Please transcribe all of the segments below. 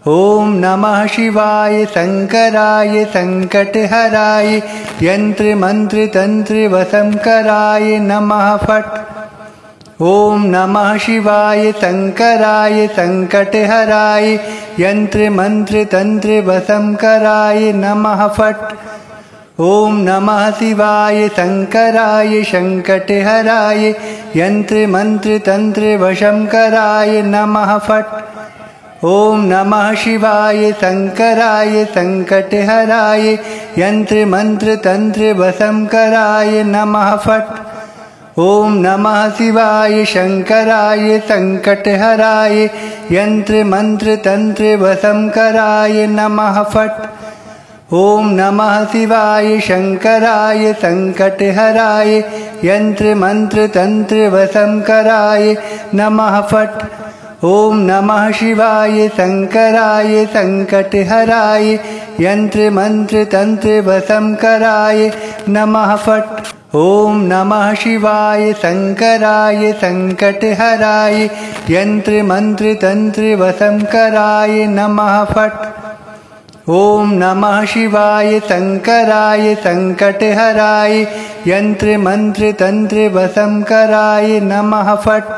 ॐ नमः शिवाय शंकराय संकटहराय यंत्र मंत्र तंत्र वशंकराय नमः फट्। ॐ नमः शिवाय शंकराय संकटहराय यंत्र मंत्र तंत्र वशंकराय नमः फट्। ॐ नमः शिवाय शंकराय संकटहराय यंत्र मंत्र तंत्र वशंकराय नमः फट्। ॐ नमः शिवाय शंकराय संकटहराय यंत्र मंत्र तंत्र वशंकराय नमः फट्। ॐ नमः शिवाय शंकराय संकटहराय यंत्र मंत्र तंत्र वशंकराय नमः फट्। ॐ नमः शिवाय शंकराय संकटहराय यंत्र मंत्र तंत्र वशंकराय नमः फट्। ॐ नमः शिवाय शंकराय संकटहराय यंत्र मंत्र तंत्र वशंकराय नमः फट्। ॐ नमः शिवाय शंकराय संकटहराय यंत्र मंत्र तंत्र वशंकराय नमः फट्। ॐ नमः शिवाय शंकराय संकटहराय यंत्र मंत्र तंत्र वशंकराय नमः फट्।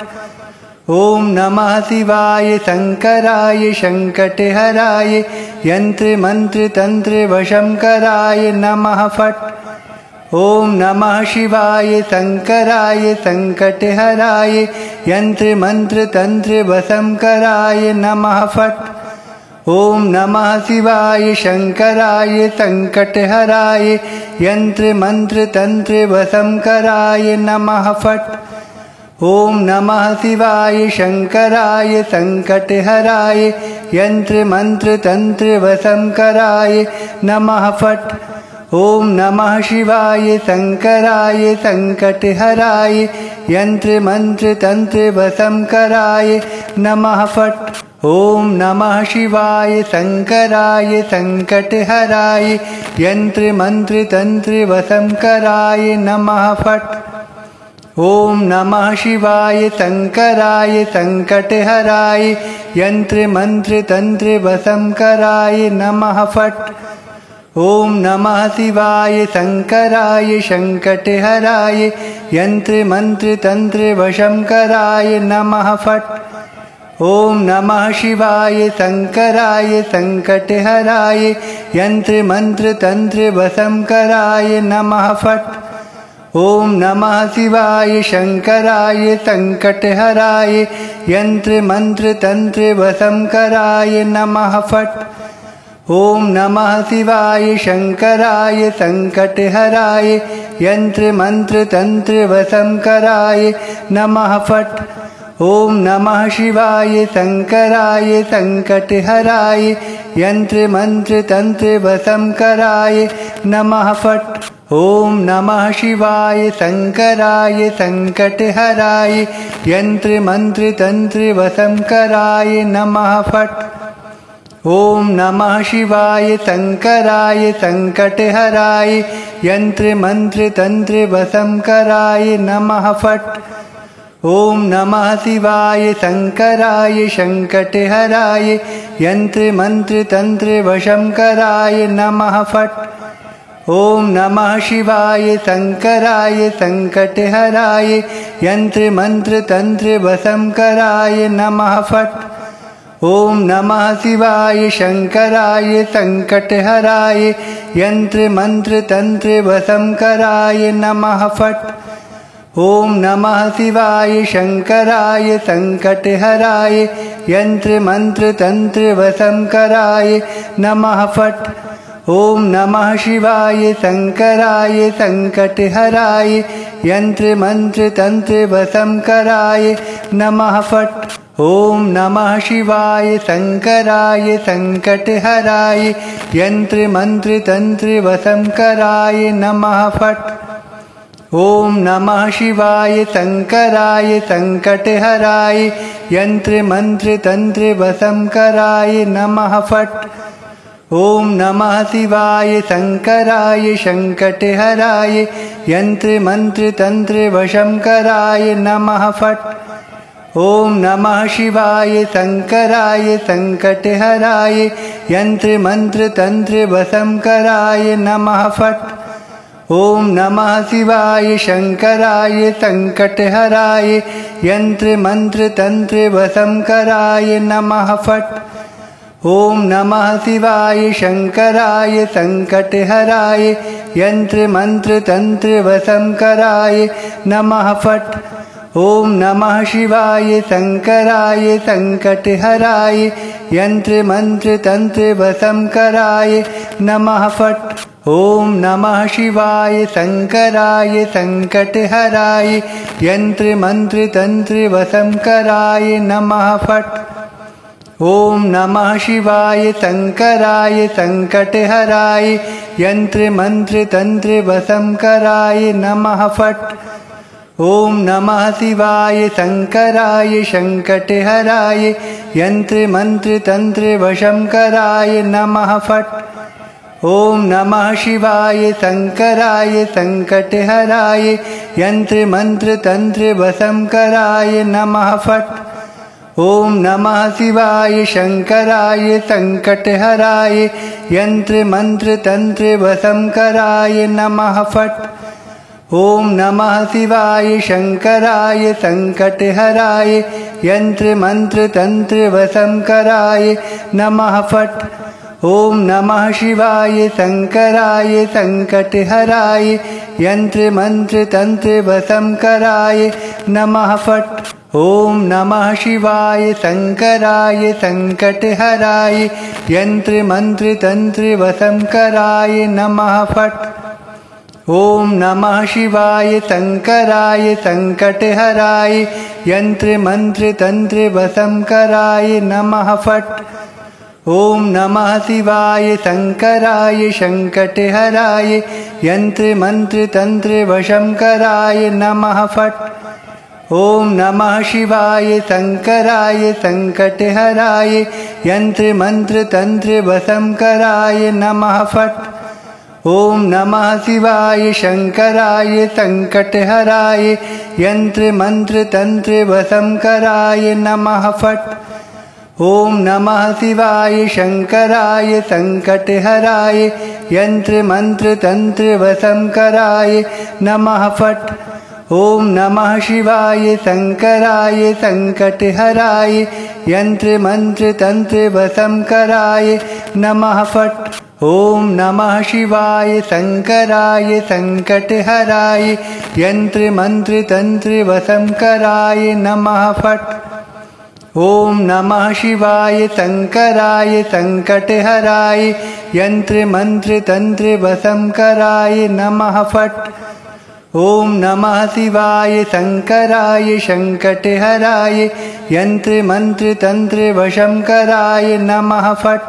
ॐ नमः शिवाय शंकराय संकटहराय यंत्र मंत्र तंत्र वशंकराय नमः फट्। ॐ नमः शिवाय शंकराय संकटहराय यंत्र मंत्र तंत्र वशंकराय नमः फट्। ॐ नमः शिवाय शंकराय संकटहराय यंत्र मंत्र तंत्र वशंकराय नमः फट्। ॐ नमः शिवाय शंकराय संकटहराय यंत्र मंत्र तंत्र वशंकराय नमः फट्। ॐ नमः शिवाय शंकराय संकटहराय यंत्र मंत्र तंत्र वशंकराय नमः फट्। ॐ नमः शिवाय शंकराय संकटहराय यंत्र मंत्र तंत्र वशंकराय नमः फट्। ॐ नमः शिवाय शंकराय संकटहराय यंत्र मंत्र तंत्र वशंकराय नमः फट्। ॐ नमः शिवाय शंकराय संकटहराय यंत्र मंत्र तंत्र वशंकराय नमः फट्। ॐ नमः शिवाय शंकराय संकटहराय यंत्र मंत्र तंत्र वशंकराय नमः फट्। ॐ नमः शिवाय शंकराय संकटहराय यंत्र मंत्र तंत्र वशंकराय नमः फट्। ॐ नमः शिवाय शंकराय संकटहराय यंत्र मंत्र तंत्र वशंकराय नमः फट्। ॐ नमः शिवाय शंकराय संकटहराय यंत्र मंत्र तंत्र वशंकराय नमः फट्। ॐ नमः शिवाय शंकराय संकटहराय यंत्र मंत्र तंत्र वशंकराय नमः फट्। ॐ नमः शिवाय शंकराय संकटहराय यंत्र मंत्र तंत्र वशंकराय नमः फट्। ॐ नमः शिवाय शंकराय संकटहराय यंत्र मंत्र तंत्र वशंकराय नमः फट्। ॐ नमः शिवाय शंकराय संकटहराय यंत्र मंत्र तंत्र वशंकराय नमः फट्। ॐ नमः शिवाय शंकराय संकटहराय यंत्र मंत्र तंत्र वशंकराय नमः फट्। ॐ नमः शिवाय शंकराय संकटहराय यंत्र मंत्र तंत्र वशंकराय नमः फट्। ॐ नमः शिवाय शंकराय संकटहराय यंत्र मंत्र तंत्र वशंकराय नमः फट्। ॐ नमः शिवाय शंकराय संकटहराय यंत्र मंत्र तंत्र वशंकराय नमः फट्। ॐ नमः शिवाय शंकराय संकटहराय यंत्र मंत्र तंत्र वशंकराय नमः फट्। ॐ नमः शिवाय शंकराय संकटहराय यंत्र मंत्र तंत्र वशंकराय नमः फट्। ॐ नमः शिवाय शङ्कराय सङ्कटहराय यन्त्रमन्त्रतन्त्रवशङ्कराय नमः फट्। ॐ नमः शिवाय शङ्कराय सङ्कटहराय यन्त्रमन्त्रतन्त्रवशङ्कराय नमः फट्। ॐ नमः शिवाय शङ्कराय सङ्कटहराय यन्त्रमन्त्रतन्त्रवशङ्कराय नमः फट्। ॐ नमः शिवाय शङ्कराय सङ्कटहराय यन्त्रमन्त्रतन्त्रवशङ्कराय नमः फट्। ॐ नमः शिवाय शङ्कराय सङ्कटहराय यन्त्रमन्त्रतन्त्रवशङ्कराय नमः फट्। ॐ नमः शिवाय शङ्कराय सङ्कटहराय यन्त्रमन्त्रतन्त्रवशङ्कराय नमः फट्। ॐ नमः शिवाय शङ्कराय सङ्कटहराय यन्त्रमन्त्रतन्त्रवशङ्कराय नमः फट्। ॐ नमः शिवाय शङ्कराय सङ्कटहराय यन्त्रमन्त्रतन्त्रवशङ्कराय नमः फट्। ॐ नमः शिवाय शङ्कराय सङ्कटहराय यन्त्रमन्त्रतन्त्रवशङ्कराय नमः फट्। ॐ नमः शिवाय शङ्कराय सङ्कटहराय यन्त्रमन्त्रतन्त्रवशङ्कराय नमः फट्। ॐ नमः शिवाय शङ्कराय सङ्कटहराय यन्त्रमन्त्रतन्त्रवशङ्कराय नमः फट्। ॐ नमः शिवाय शङ्कराय सङ्कटहराय यन्त्रमन्त्रतन्त्रवशङ्कराय नमः फट्। ॐ नमः शिवाय शङ्कराय सङ्कटहराय यन्त्रमन्त्रतन्त्रवशङ्कराय नमः फट्। ॐ नमः शिवाय शङ्कराय सङ्कटहराय यन्त्रमन्त्रतन्त्रवशङ्कराय नमः फट्। ॐ नमः शिवाय शङ्कराय सङ्कटहराय यन्त्रमन्त्रतन्त्रवशङ्कराय नमः फट्। ॐ नमः शिवाय शङ्कराय सङ्कटहराय यन्त्रमन्त्रतन्त्रवशङ्कराय नमः फट्। ॐ नमः शिवाय शङ्कराय सङ्कटहराय यन्त्रमन्त्रतन्त्रवशङ्कराय नमः फट्। ॐ नमः शिवाय शङ्कराय सङ्कटहराय यन्त्रमन्त्रतन्त्रवशङ्कराय नमः फट्। ॐ नमः शिवाय शङ्कराय सङ्कटहराय यन्त्रमन्त्रतन्त्रवशङ्कराय नमः फट्। ॐ नमः शिवाय शङ्कराय सङ्कटहराय यन्त्रमन्त्रतन्त्रवशङ्कराय नमः फट्। ॐ नमः शिवाय शङ्कराय सङ्कटहराय यन्त्रमन्त्रतन्त्रवशङ्कराय नमः फट्।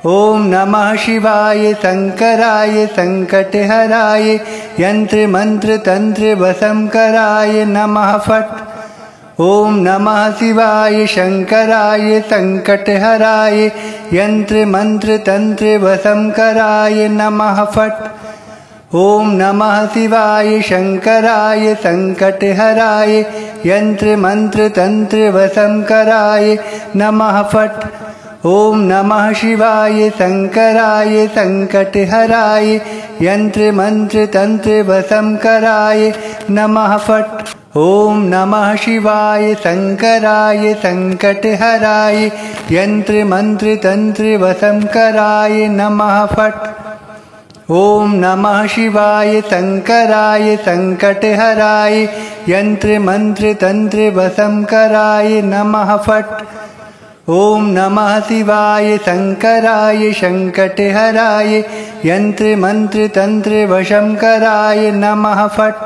ॐ नमः शिवाय शङ्कराय सङ्कटहराय यन्त्रमन्त्रतन्त्रवशङ्कराय नमः फट्। ॐ नमः शिवाय शङ्कराय सङ्कटहराय यन्त्रमन्त्रतन्त्रवशङ्कराय नमः फट्। ॐ नमः शिवाय शङ्कराय सङ्कटहराय यन्त्रमन्त्रतन्त्रवशङ्कराय नमः फट्। ॐ नमः शिवाय शङ्कराय सङ्कटहराय यन्त्रमन्त्रतन्त्रवशङ्कराय नमः फट्। ॐ नमः शिवाय शङ्कराय सङ्कटहराय यन्त्रमन्त्रतन्त्रवशङ्कराय नमः फट्। ॐ नमः शिवाय शङ्कराय सङ्कटहराय यन्त्रमन्त्रतन्त्रवशङ्कराय नमः फट्। ॐ नमः शिवाय शङ्कराय सङ्कटहराय यन्त्रमन्त्रतन्त्रवशङ्कराय नमः फट्।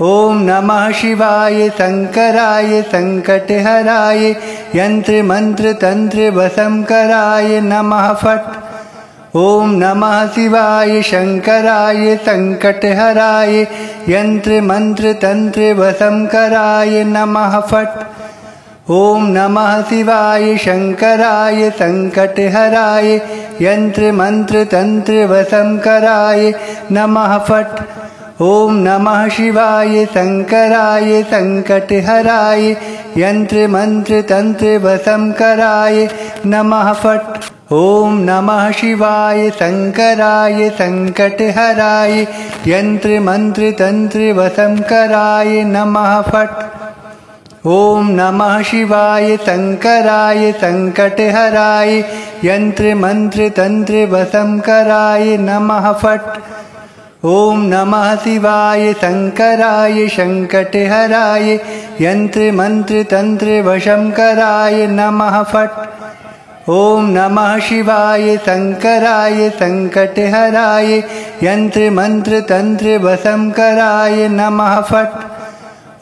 ॐ नमः शिवाय शङ्कराय सङ्कटहराय यन्त्रमन्त्रतन्त्रवशङ्कराय नमः फट्। ॐ नमः शिवाय शङ्कराय सङ्कटहराय यन्त्रमन्त्रतन्त्रवशङ्कराय नमः फट्। ॐ नमः शिवाय शङ्कराय सङ्कटहराय यन्त्रमन्त्रतन्त्रवशङ्कराय नमः फट्। ॐ नमः शिवाय शङ्कराय सङ्कटहराय यन्त्रमन्त्रतन्त्रवशङ्कराय नमः फट्। ॐ नमः शिवाय शङ्कराय सङ्कटहराय यन्त्रमन्त्रतन्त्रवशङ्कराय नमः फट्। ॐ नमः शिवाय शङ्कराय सङ्कटहराय यन्त्रमन्त्रतन्त्रवशङ्कराय नमः फट्। ॐ नमः शिवाय शङ्कराय सङ्कटहराय यन्त्रमन्त्रतन्त्रवशङ्कराय नमः फट्। ॐ नमः शिवाय शङ्कराय सङ्कटहराय यन्त्रमन्त्रतन्त्रवशङ्कराय नमः फट्।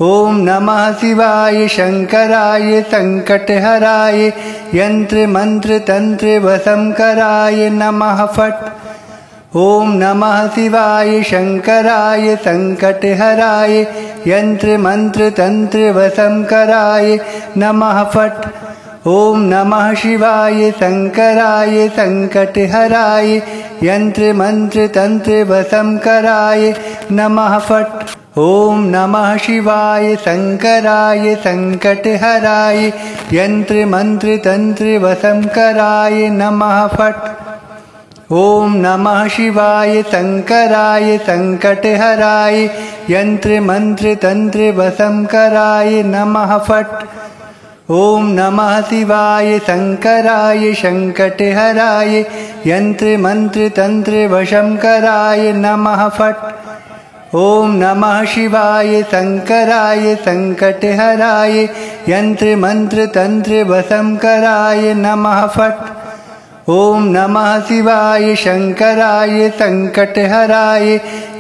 ॐ नमः शिवाय शङ्कराय सङ्कटहराय यन्त्रमन्त्रतन्त्रवशङ्कराय नमः फट्। ॐ नमः शिवाय शङ्कराय सङ्कटहराय यन्त्रमन्त्रतन्त्रवशङ्कराय नमः फट्। ॐ नमः शिवाय शङ्कराय सङ्कटहराय यन्त्रमन्त्रतन्त्रवशङ्कराय नमः फट्। ॐ नमः शिवाय शङ्कराय सङ्कटहराय यन्त्रमन्त्रतन्त्रवशङ्कराय नमः फट्। ॐ नमः शिवाय शङ्कराय सङ्कटहराय यन्त्रमन्त्रतन्त्रवशङ्कराय नमः फट्। ॐ नमः शिवाय शङ्कराय सङ्कटहराय यन्त्रमन्त्रतन्त्रवशङ्कराय नमः फट्। ॐ नमः शिवाय शङ्कराय सङ्कटहराय यन्त्रमन्त्रतन्त्रवशङ्कराय नमः फट्। ॐ नमः शिवाय शङ्कराय सङ्कटहराय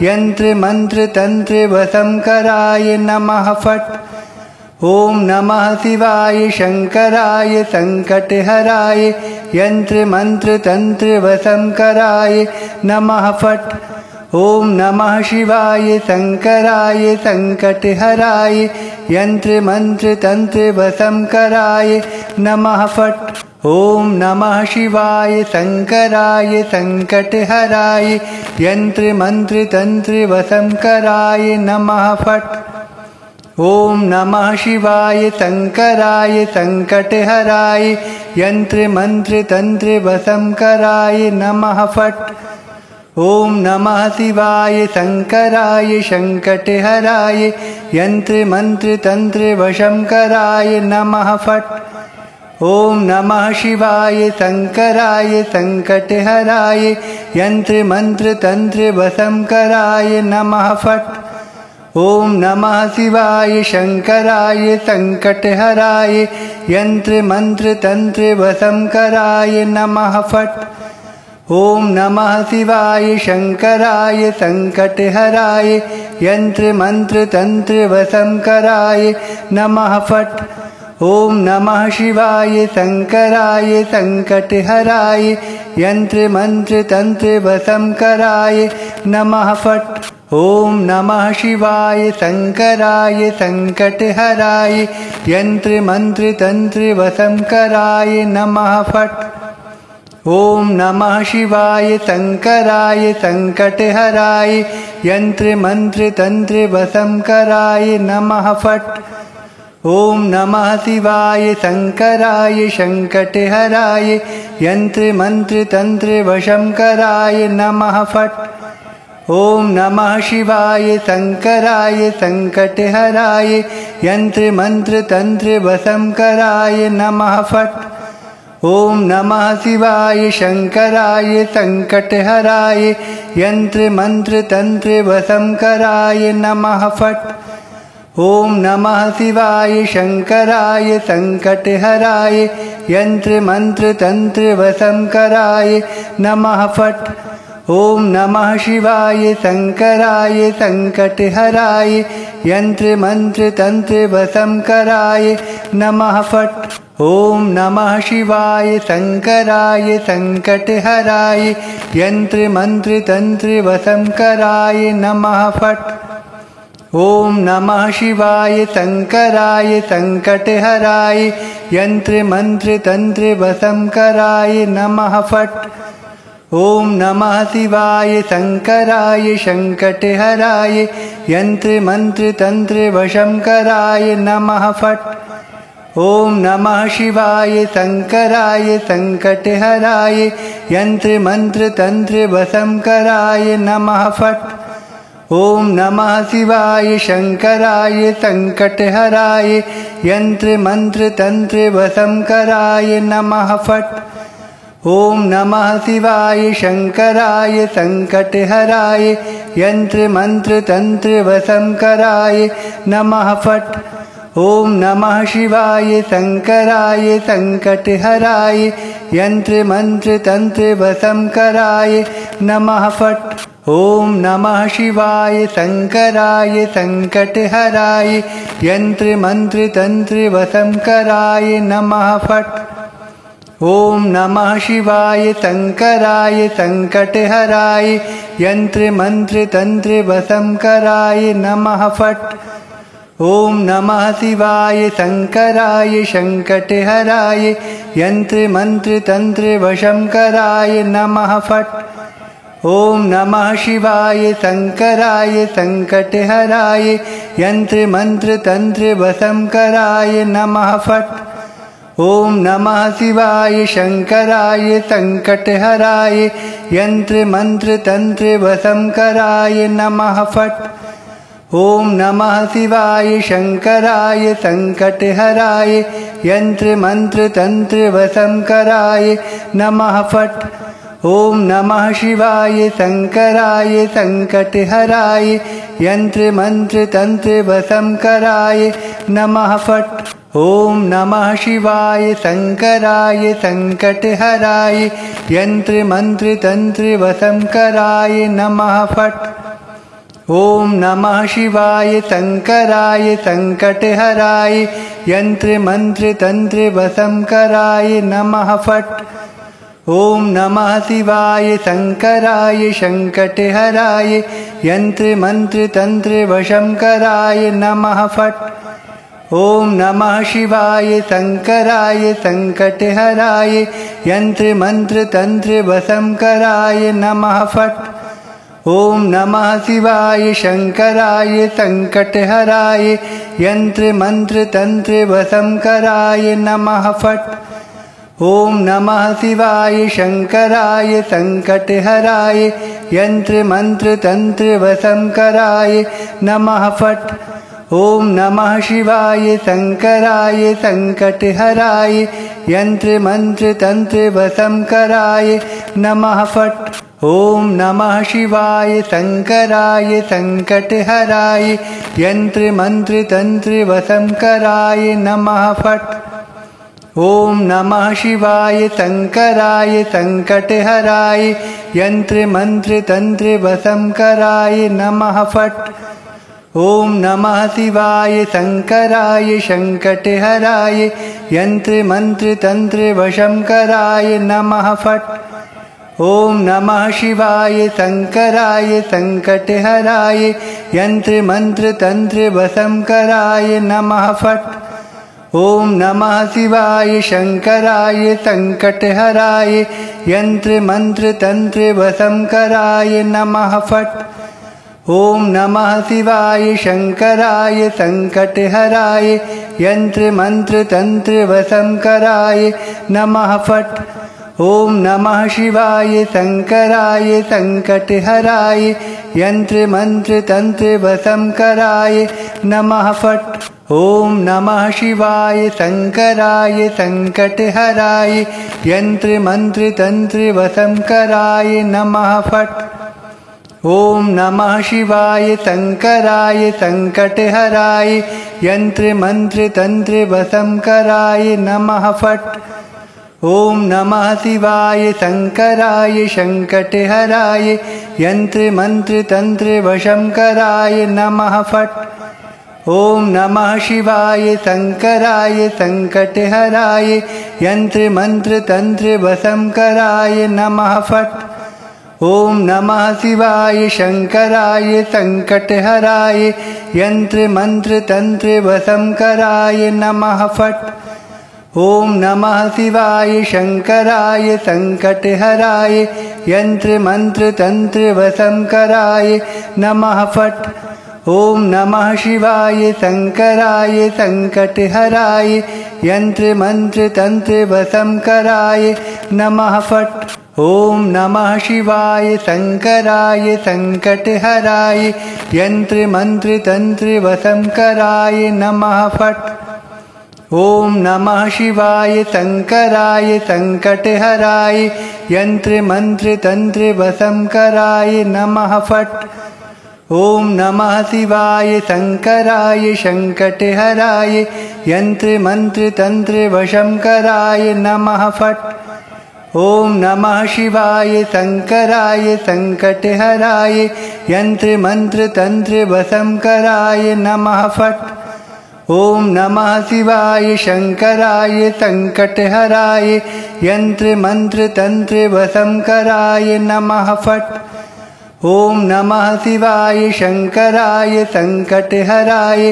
यन्त्रमन्त्रतन्त्रवशङ्कराय नमः फट्। ॐ नमः शिवाय शङ्कराय सङ्कटहराय यन्त्रमन्त्रतन्त्रवशङ्कराय नमः फट्। ॐ नमः शिवाय शङ्कराय सङ्कटहराय यन्त्रमन्त्रतन्त्रवशङ्कराय नमः फट्। ॐ नमः शिवाय शङ्कराय सङ्कटहराय यन्त्रमन्त्रतन्त्रवशङ्कराय नमः फट्। ॐ नमः शिवाय शङ्कराय सङ्कटहराय यन्त्रमन्त्रतन्त्रवशङ्कराय नमः फट्। ॐ नमः शिवाय शङ्कराय सङ्कटहराय यन्त्रमन्त्रतन्त्रवशङ्कराय नमः फट्। ॐ नमः शिवाय शङ्कराय सङ्कटहराय यन्त्रमन्त्रतन्त्रवशङ्कराय नमः फट्। ॐ नमः शिवाय शङ्कराय सङ्कटहराय यन्त्रमन्त्रतन्त्रवशङ्कराय नमः फट्। ॐ नमः शिवाय शङ्कराय सङ्कटहराय यन्त्रमन्त्रतन्त्रवशङ्कराय नमः फट्। ॐ नमः शिवाय शङ्कराय सङ्कटहराय यन्त्रमन्त्रतन्त्रवशङ्कराय नमः फट्। ॐ नमः शिवाय शङ्कराय सङ्कटहराय यन्त्रमन्त्रतन्त्रवशङ्कराय नमः फट्। ॐ नमः शिवाय शङ्कराय सङ्कटहराय यन्त्रमन्त्रतन्त्रवशङ्कराय नमः फट्। ॐ नमः शिवाय शङ्कराय सङ्कटहराय यन्त्रमन्त्रतन्त्रवशङ्कराय नमः फट्। ॐ नमः शिवाय शङ्कराय सङ्कटहराय यन्त्रमन्त्रतन्त्रवशङ्कराय नमः फट्। ॐ नमः शिवाय शङ्कराय सङ्कटहराय यन्त्रमन्त्रतन्त्रवशङ्कराय नमः फट्। ॐ नमः शिवाय शङ्कराय सङ्कटहराय यन्त्रमन्त्रतन्त्रवशङ्कराय नमः फट्। ॐ नमः शिवाय शङ्कराय सङ्कटहराय यन्त्रमन्त्रतन्त्रवशङ्कराय नमः फट्। ॐ नमः शिवाय शङ्कराय सङ्कटहराय यन्त्रमन्त्रतन्त्रवशङ्कराय नमः फट्। ॐ नमः शिवाय शङ्कराय सङ्कटहराय यन्त्रमन्त्रतन्त्रवशङ्कराय नमः फट्। ॐ नमः शिवाय शङ्कराय सङ्कटहराय यन्त्रमन्त्रतन्त्रवशङ्कराय नमः फट्। ॐ नमः शिवाय शङ्कराय सङ्कटहराय यन्त्रमन्त्रतन्त्रवशङ्कराय नमः फट्। ॐ नमः शिवाय शङ्कराय सङ्कटहराय यन्त्रमन्त्रतन्त्रवशङ्कराय नमः फट्। ॐ नमः शिवाय शङ्कराय सङ्कटहराय यन्त्रमन्त्रतन्त्रवशङ्कराय नमः फट्। ॐ नमः शिवाय शङ्कराय सङ्कटहराय यन्त्रमन्त्रतन्त्रवशङ्कराय नमः फट्। ॐ नमः शिवाय शङ्कराय सङ्कटहराय यन्त्रमन्त्रतन्त्रवशङ्कराय नमः फट्। ॐ नमः शिवाय शङ्कराय सङ्कटहराय यन्त्रमन्त्रतन्त्रवशङ्कराय नमः फट्। ॐ नमः शिवाय शङ्कराय सङ्कटहराय यन्त्रमन्त्रतन्त्रवशङ्कराय नमः फट्। ॐ नमः शिवाय शङ्कराय सङ्कटहराय यन्त्रमन्त्रतन्त्रवशङ्कराय नमः फट्। ॐ नमः शिवाय शङ्कराय सङ्कटहराय यन्त्रमन्त्रतन्त्रवशङ्कराय नमः फट्। ॐ नमः शिवाय शङ्कराय सङ्कटहराय यन्त्रमन्त्रतन्त्रवशङ्कराय नमः फट्। ॐ नमः शिवाय शङ्कराय सङ्कटहराय यन्त्रमन्त्रतन्त्रवशङ्कराय नमः फट्। ॐ नमः शिवाय शङ्कराय सङ्कटहराय यन्त्रमन्त्रतन्त्रवशङ्कराय नमः फट्। ॐ नमः शिवाय शङ्कराय सङ्कटहराय यन्त्रमन्त्रतन्त्रवशङ्कराय नमः फट्। ॐ नमः शिवाय शङ्कराय सङ्कटहराय यन्त्रमन्त्रतन्त्रवशङ्कराय नमः फट्। ॐ नमः शिवाय शङ्कराय सङ्कटहराय यन्त्रमन्त्रतन्त्रवशङ्कराय नमः फट्। ॐ नमः शिवाय शङ्कराय सङ्कटहराय यन्त्रमन्त्रतन्त्रवशङ्कराय नमः फट्। ॐ नमः शिवाय शङ्कराय सङ्कटहराय यन्त्रमन्त्रतन्त्रवशङ्कराय नमः फट्। ॐ नमः शिवाय शङ्कराय सङ्कटहराय यन्त्रमन्त्रतन्त्रवशङ्कराय नमः फट्। ॐ नमः शिवाय शङ्कराय सङ्कटहराय यन्त्रमन्त्रतन्त्रवशङ्कराय नमः फट्। ॐ नमः शिवाय शङ्कराय सङ्कटहराय यन्त्रमन्त्रतन्त्रवशङ्कराय नमः फट्। ॐ नमः शिवाय शङ्कराय सङ्कटहराय यन्त्रमन्त्रतन्त्रवशङ्कराय नमः फट्। ॐ नमः शिवाय शङ्कराय सङ्कटहराय यन्त्रमन्त्रतन्त्रवशङ्कराय नमः फट्। ॐ नमः शिवाय शङ्कराय सङ्कटहराय यन्त्रमन्त्रतन्त्रवशङ्कराय नमः फट्। ॐ नमः शिवाय शङ्कराय सङ्कटहराय यन्त्रमन्त्रतन्त्रवशङ्कराय नमः फट्। ॐ नमः शिवाय शङ्कराय सङ्कटहराय यन्त्रमन्त्रतन्त्रवशङ्कराय नमः फट्। ॐ नमः शिवाय शङ्कराय सङ्कटहराय यन्त्रमन्त्रतन्त्रवशङ्कराय नमः फट्। ॐ नमः शिवाय शङ्कराय सङ्कटहराय यन्त्रमन्त्रतन्त्रवशङ्कराय नमः फट्। ॐ नमः शिवाय शङ्कराय सङ्कटहराय यन्त्रमन्त्रतन्त्रवशङ्कराय नमः फट्। ॐ नमः शिवाय शङ्कराय सङ्कटहराय यन्त्रमन्त्रतन्त्रवशङ्कराय नमः फट्। ॐ नमः शिवाय शङ्कराय सङ्कटहराय यन्त्रमन्त्रतन्त्रवशङ्कराय नमः फट्। ॐ नमः शिवाय शङ्कराय सङ्कटहराय यंत्र मंत्र तंत्र वशंकराय नमः फट्। ओम नमः शिवाय शंकराय संकटहराय यंत्र मंत्र तंत्र वशंकराय नमः फट्। ओम नमः शिवाय शंकराय संकटहराय यंत्र मंत्र तंत्र वशंकराय नमः फट्। ओम नमः शिवाय शंकराय संकटहराय यंत्र मंत्र तंत्र वशंकराय नमः फट्। ओम नमः शिवाय शंकराय संकटहराय यंत्र मंत्र तंत्र वशंकराय नमः फट्। ओम नमः शिवाय शंकराय संकटहराय यंत्र मंत्र तंत्र वशंकराय नमः फट्। ओम नमः शिवाय शंकराय संकटहराय यंत्र मंत्र तंत्र वशंकराय नमः फट्। ओम नमः शिवाय शंकराय संकटहराय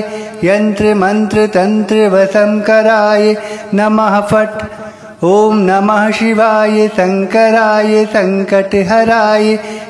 यंत्र मंत्र तंत्र वशंकराय नमः फट्। ओम नमः शिवाय शंकराय संकटहराय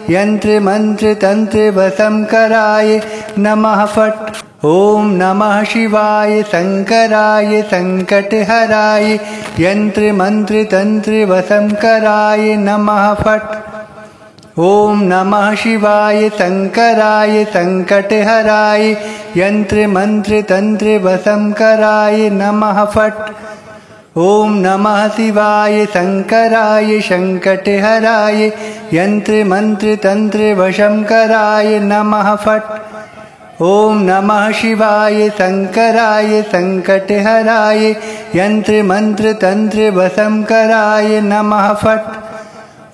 यंत्र मंत्र तंत्र वशंकराय नमः फट्। ओम नमः शिवाय शंकराय संकटहराय यंत्र मंत्र तंत्र वशंकराय नमः फट्। ओम नमः शिवाय शंकराय संकटहराय यंत्र मंत्र तंत्र वशंकराय नमः फट्। ओम नमः शिवाय शंकराय संकटहराय यंत्र मंत्र तंत्र वशंकराय नमः फट्। ओम नमः शिवाय शंकराय संकटहराय यंत्र मंत्र तंत्र वशंकराय नमः फट्।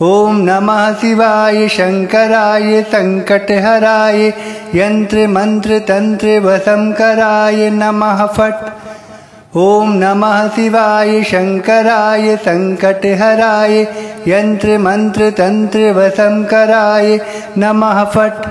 ओम नमः शिवाय शंकराय संकटहराय यंत्र मंत्र तंत्र वशंकराय नमः फट्। ओम नमः शिवाय शंकराय संकटहराय यंत्र मंत्र तंत्र वशंकराय नमः फट्।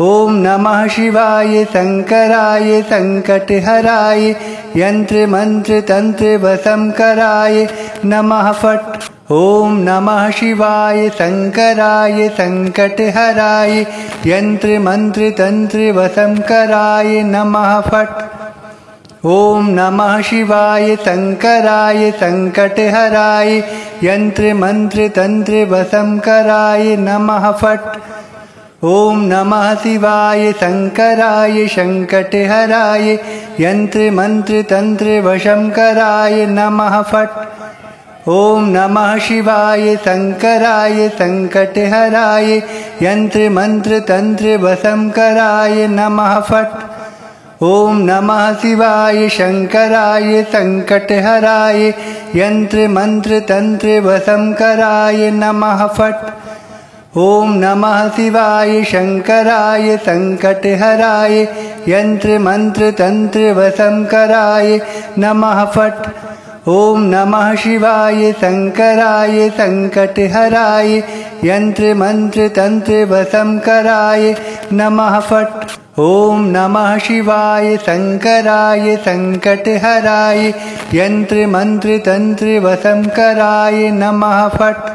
ओम नमः शिवाय शंकराय संकटहराय यंत्र मंत्र तंत्र वशंकराय नमः फट्। ओम नमः शिवाय शंकराय संकटहराय यंत्र मंत्र तंत्र वशंकराय नमः फट्। ओम नमः शिवाय शंकराय संकटहराय यंत्र मंत्र तंत्र वशंकराय नमः फट्। ओम नमः शिवाय शंकराय संकटहराय यंत्र मंत्र तंत्र वशंकराय नमः फट्। ओम नमः शिवाय शंकराय संकटहराय यंत्र मंत्र तंत्र वशंकराय नमः फट्। ओम नमः शिवाय शंकराय संकटहराय यंत्र मंत्र तंत्र वशंकराय नमः फट्। ओम नमः शिवाय शंकराय संकटहराय यंत्र मंत्र तंत्र वशंकराय नमः फट्। ओम नमः शिवाय शंकराय संकटहराय यंत्र मंत्र तंत्र वशंकराय नमः फट्। ओम नमः शिवाय शंकराय संकटहराय यंत्र मंत्र तंत्र वशंकराय नमः फट्।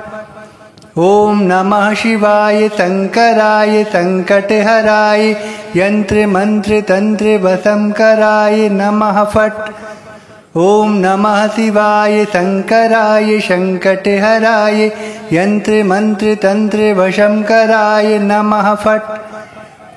ओम नमः शिवाय शंकराय संकटहराय यंत्र मंत्र तंत्र वशंकराय नमः फट्। ओम नमः शिवाय शंकराय संकटहराय यंत्र मंत्र तंत्र वशंकराय नमः फट्।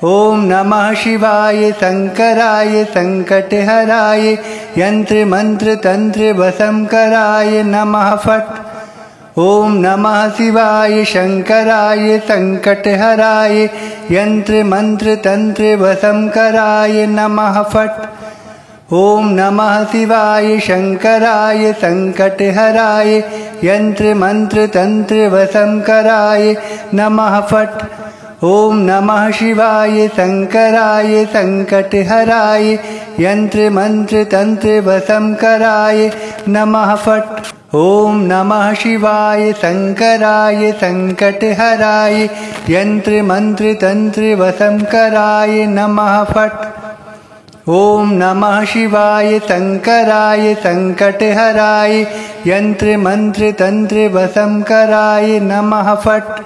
ओम नमः शिवाय शंकराय संकटहराय यंत्र मंत्र तंत्र वशंकराय नमः फट्। ओम नमः शिवाय शंकराय संकटहराय यंत्र मंत्र तंत्र वशंकराय नमः फट्। ओम नमः शिवाय शंकराय संकटहराय यंत्र मंत्र तंत्र वशंकराय नमः फट्। ओम नमः शिवाय शंकराय संकटहराय यंत्र मंत्र तंत्र वशंकराय नमः फट्। ओम नमः शिवाय शंकराय संकटहराय यंत्र मंत्र तंत्र वशंकराय नमः फट्। ओम नमः शिवाय शंकराय संकटहराय यंत्र मंत्र तंत्र वशंकराय नमः फट्।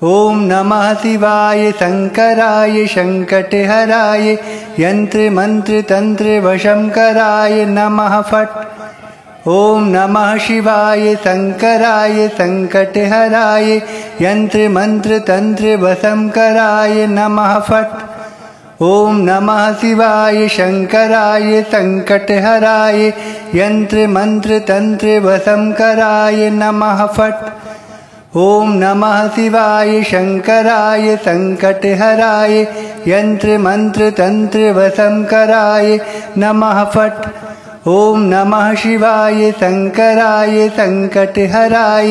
ॐ नमः शिवाय शङ्कराय सङ्कटहराय यन्त्रमन्त्रतन्त्रवशङ्कराय नमः फट्। ॐ नमः शिवाय शङ्कराय सङ्कटहराय यन्त्रमन्त्रतन्त्रवशङ्कराय नमः फट्। ॐ नमः शिवाय शङ्कराय सङ्कटहराय यन्त्रमन्त्रतन्त्रवशङ्कराय नमः फट्। ॐ नमः शिवाय शङ्कराय सङ्कटहराय यन्त्रमन्त्रतन्त्रवशङ्कराय नमः फट्। ॐ नमः शिवाय शङ्कराय सङ्कटहराय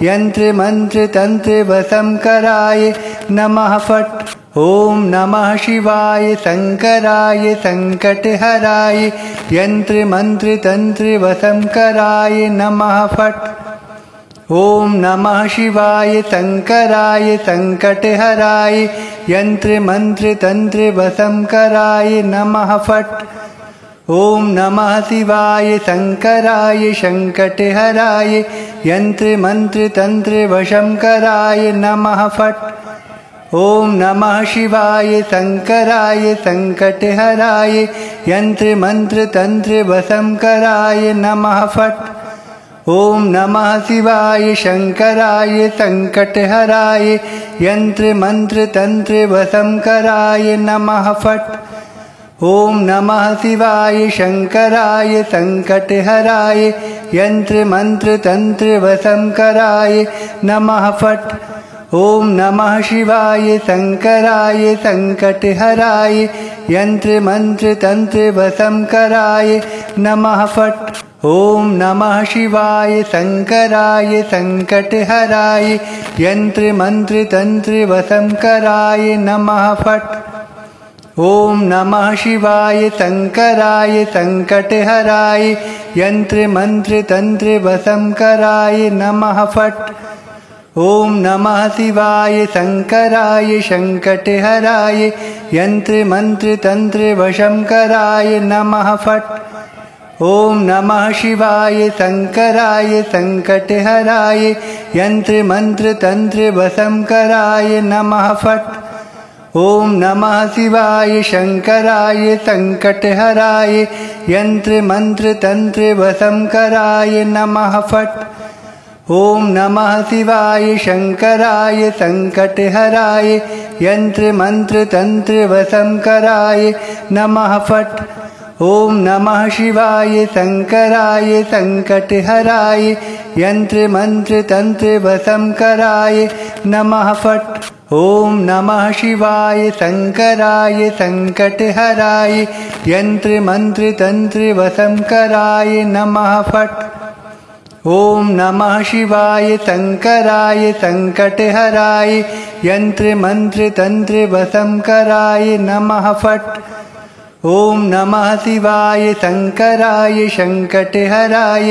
यन्त्रमन्त्रतन्त्रवशङ्कराय नमः फट्। ॐ नमः शिवाय शङ्कराय सङ्कटहराय यन्त्रमन्त्रतन्त्रवशङ्कराय नमः फट्। ॐ नमः शिवाय शङ्कराय सङ्कटहराय यन्त्रमन्त्रतन्त्रवशङ्कराय नमः फट्। ॐ नमः शिवाय शङ्कराय सङ्कटहराय यन्त्रमन्त्रतन्त्रवशङ्कराय नमः फट्। ॐ नमः शिवाय शङ्कराय सङ्कटहराय यन्त्रमन्त्रतन्त्रवशङ्कराय नमः फट्। ॐ नमः शिवाय शङ्कराय सङ्कटहराय यन्त्रमन्त्रतन्त्रवशङ्कराय नमः फट्। ॐ नमः शिवाय शङ्कराय सङ्कटहराय यन्त्रमन्त्रतन्त्रवशङ्कराय नमः फट्। ॐ नमः शिवाय शङ्कराय सङ्कटहराय यन्त्रमन्त्रतन्त्रवशङ्कराय नमः फट्। ॐ नमः शिवाय शङ्कराय सङ्कटहराय यन्त्रमन्त्रतन्त्रवशङ्कराय नमः फट्। ॐ नमः शिवाय शङ्कराय सङ्कटहराय यन्त्रमन्त्रतन्त्रवशङ्कराय नमः फट्। ॐ नमः शिवाय शङ्कराय सङ्कटहराय यन्त्रमन्त्रतन्त्रवशङ्कराय नमः फट्। ॐ नमः शिवाय शङ्कराय सङ्कटहराय यन्त्रमन्त्रतन्त्रवशङ्कराय नमः फट्। ॐ नमः शिवाय शङ्कराय सङ्कटहराय यन्त्रमन्त्रतन्त्रवशङ्कराय नमः फट्। ॐ नमः शिवाय शङ्कराय सङ्कटहराय यन्त्रमन्त्रतन्त्रवशङ्कराय नमः फट्। ॐ नमः शिवाय शङ्कराय सङ्कटहराय यन्त्रमन्त्रतन्त्रवशङ्कराय नमः फट्। ॐ नमः शिवाय शङ्कराय सङ्कटहराय यन्त्रमन्त्रतन्त्रवशङ्कराय नमः फट्। ॐ नमः शिवाय शङ्कराय सङ्कटहराय यन्त्रमन्त्रतन्त्रवशङ्कराय नमः फट्। ॐ नमः शिवाय शङ्कराय सङ्कटहराय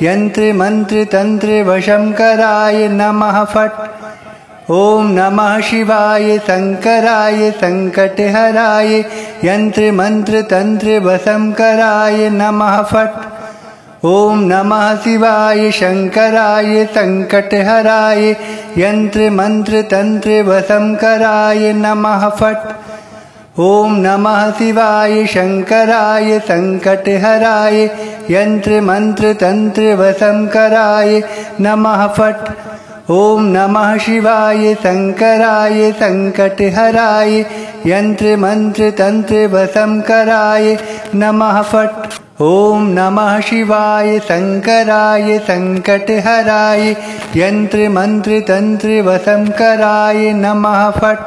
यन्त्रमन्त्रतन्त्रवशङ्कराय नमः फट्। ॐ नमः शिवाय शङ्कराय सङ्कटहराय यन्त्रमन्त्रतन्त्रवशङ्कराय नमः फट्। ॐ नमः शिवाय शङ्कराय सङ्कटहराय यन्त्रमन्त्रतन्त्रवशङ्कराय नमः फट्। ॐ नमः शिवाय शङ्कराय सङ्कटहराय यन्त्रमन्त्रतन्त्रवशङ्कराय नमः फट्। ॐ नमः शिवाय शङ्कराय सङ्कटहराय यन्त्रमन्त्रतन्त्रवशङ्कराय नमः फट्। ॐ नमः शिवाय शङ्कराय सङ्कटहराय यन्त्रमन्त्रतन्त्रवशङ्कराय नमः फट्।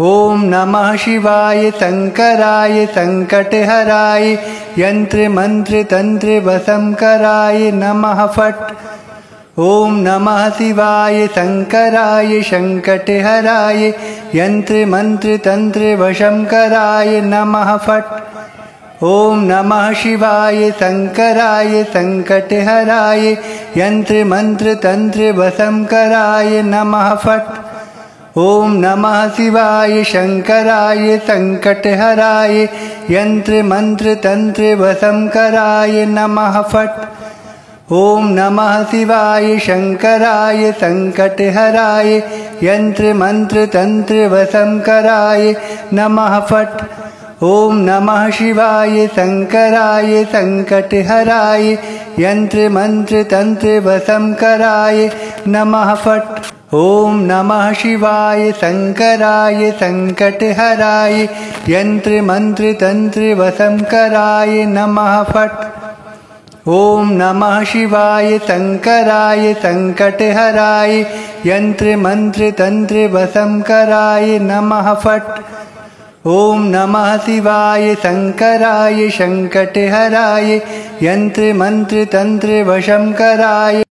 ॐ नमः शिवाय शङ्कराय सङ्कटहराय यन्त्रमन्त्रतन्त्रवशङ्कराय नमः फट्। ॐ नमः शिवाय शङ्कराय सङ्कटहराय यन्त्रमन्त्रतन्त्रवशङ्कराय नमः फट्। ॐ नमः शिवाय शङ्कराय सङ्कटहराय यन्त्रमन्त्रतन्त्रवशङ्कराय नमः फट्। ॐ नमः शिवाय शङ्कराय सङ्कटहराय यन्त्रमन्त्रतन्त्रवशङ्कराय नमः फट्। ॐ नमः शिवाय शङ्कराय सङ्कटहराय यंत्र मंत्र तंत्र वशंकराय नमः फट्। ओम नमः शिवाय शंकराय संकटहराय यंत्र मंत्र तंत्र वशंकराय नमः फट्। ओम नमः शिवाय शंकराय संकटहराय यंत्र मंत्र तंत्र वशंकराय नमः फट्। ओम नमः शिवाय शंकराय संकटहराय यंत्र मंत्र तंत्र वशंकराय नमः फट्। ओम नमः शिवाय शंकराय संकटहराय यंत्र मंत्र तंत्र वशंकराय